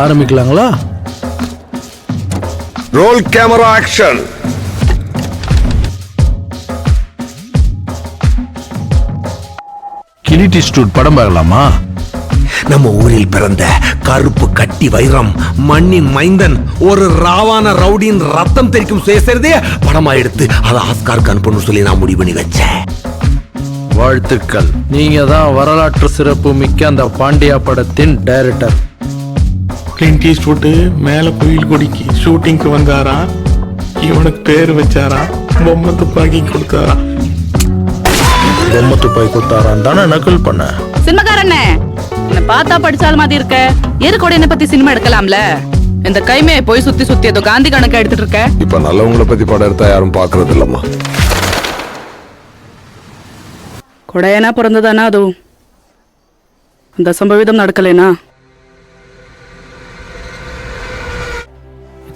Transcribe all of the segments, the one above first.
ஆரம்பிக்கலாங்களா? Roll camera action. கிலிட்டி ஸ்டூட் படம் பார்க்கலாமா? நம்ம ஊரில் பிறந்த கருப்பு கட்டி வைரம் மண்ணின் மைந்தன் ஒரு ராவான ரவுடியின் ரத்தம் தெரிக்கும் சுயசரிதைய படமா எடுத்து அதை ஆஸ்காருக்கு அனுப்பணும்னு சொல்லி நான் முடிவு பண்ணி வச்சேன். வாழ்த்துக்கள். நீங்க தான் வரலாற்று சிறப்பு மிக்க அந்த பாண்டியா படத்தின் டைரக்டர். கிளின்ட் ஈஸ்ட்வுட் மேல கோயில் கொடிக்கு ஷூட்டிங்க்கு வந்தாரா, இவனுக்கு பேர் வச்சாரா, பொம்மை துப்பாக்கி கொடுத்தாரா? பொம்மை துப்பாக்கி கொடுத்தாரான் தானே நக்கல் பண்ண. சினிமாக்காரண்ணே, என்ன பார்த்தா படிச்சால் மாதிரி இருக்க, எதுக்கூட என்ன பத்தி சினிமா எடுக்கலாம்ல? இந்த கைமே போய் சுத்தி சுத்தி ஏதோ காந்தி கணக்கு எடுத்துட்டு இருக்க. இப்ப நல்லவங்களை பத்தி படம் எடுத்தா யாரும் பாக்குறது இல்லம்மா. கொடையனா பிறந்ததானா அதுவும் இந்த சம்பவிதம் நடக்கலேனா?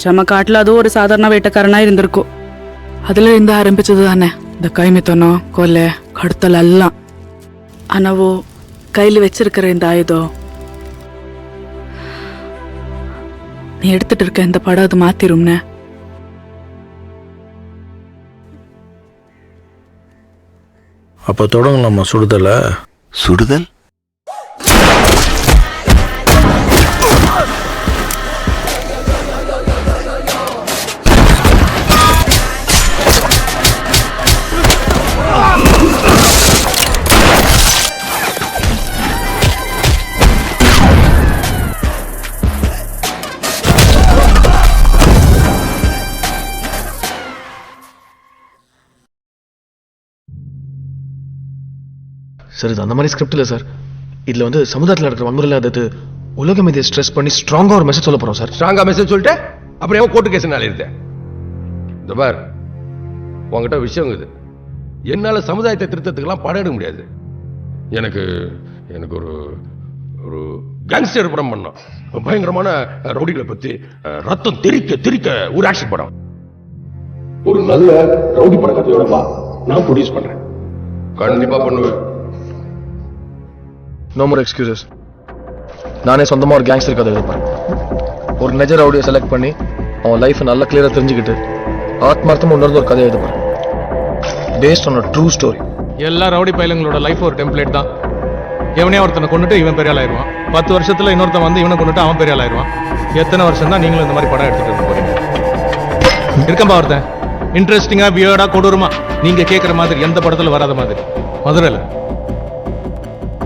நம்ம காட்டுல அதுவும் ஒரு சாதாரண வேட்டக்காரனா இருந்திருக்கும். அதுல இருந்து ஆரம்பிச்சது தானே இந்த கைமித்தனம், கொலை, கடத்தல் எல்லாம். ஆனாவோ கையில வச்சிருக்கிற இந்த ஆயுதம், நீ எடுத்துட்டு இருக்க இந்த படம் அது மாத்திரும்னே. அப்ப தொடங்கலாமா சுடுதல? சுடுதல் சார் இது அந்த மாதிரி ஸ்கிரிப்ட் இல்லை சார். இதில் வந்து சமுதாயத்தில் நடக்கிற வன்முறை இல்லாதது உலகம் இதை ஸ்ட்ரெஸ் பண்ணி ஸ்ட்ராங்காக ஒரு மெசேஜ் சொல்ல போகிறோம் சார். ஸ்ட்ராங்கா மெசேஜ் சொல்லிட்டு அப்புறம் ஏன் கோர்ட்டு கேஸ் நாள் இருந்தேன்? இந்த பார், உங்ககிட்ட விஷயம் இது. என்னால் சமுதாயத்தை திருத்தத்துக்கெல்லாம் படம் எடுக்க முடியாது. எனக்கு எனக்கு ஒரு ஒரு கேங்ஸ்டர் படம் பண்ணோம். பயங்கரமான ரவுடிகளை பற்றி ரத்தம் தெறிக்க தெறிக்க ஒரு ஆக்ஷன் படம். ஒரு நல்ல ரவுடி பட கதையோட நான் ப்ரொடியூஸ் பண்ணுறேன். கண்டிப்பாக பண்ணுவேன். No more excuses. நானே சொந்தமாக ஒரு கேங்ஸ்டர் கதை எழுதுப்பேன். ஒரு நெஜ ரவுடியை செலக்ட் பண்ணி அவன் லைஃப்பை நல்லா கிளியராக தெரிஞ்சுக்கிட்டு ஆத்மார்த்தமாக உணர்ந்து ஒரு கதை எழுதுப்பேன். Based on a true story. எல்லா ரவுடி பையலுங்களோட லைஃப் ஒரு டெம்ப்ளேட் தான். எவனே ஒருத்தனை கொண்டுட்டு இவன் பெரிய ஆள் ஆயிடுவான். 10 வருஷத்துல இன்னொருத்தன் வந்து இவனை கொண்டுட்டு அவன் பெரிய ஆள் ஆயிடுவான். எத்தனை வருஷம் தான் நீங்களும் இந்த மாதிரி படம் எடுத்துட்டு இருக்க போறீங்க? இருக்கம்பா ஒருத்தன் இன்ட்ரெஸ்டிங்கா, வியர்டா, கொடூரமா நீங்க கேட்குற மாதிரி எந்த படத்துல வராத மாதிரி. மதுரையில்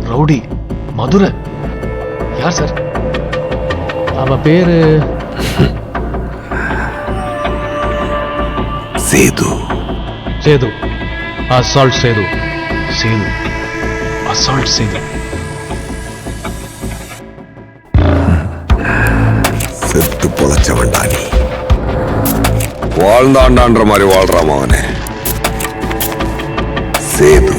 ரவுடி மதுரை யார் சார்? அவ பேரு சேது. சேது. அசால்ட் சேது. சேது. அசால்ட் சேது. செத்து பொழைச்சவன்டா நீ. வாழ்ந்தாண்டான்ற மாதிரி வாழ்றான் அவனே. சேது.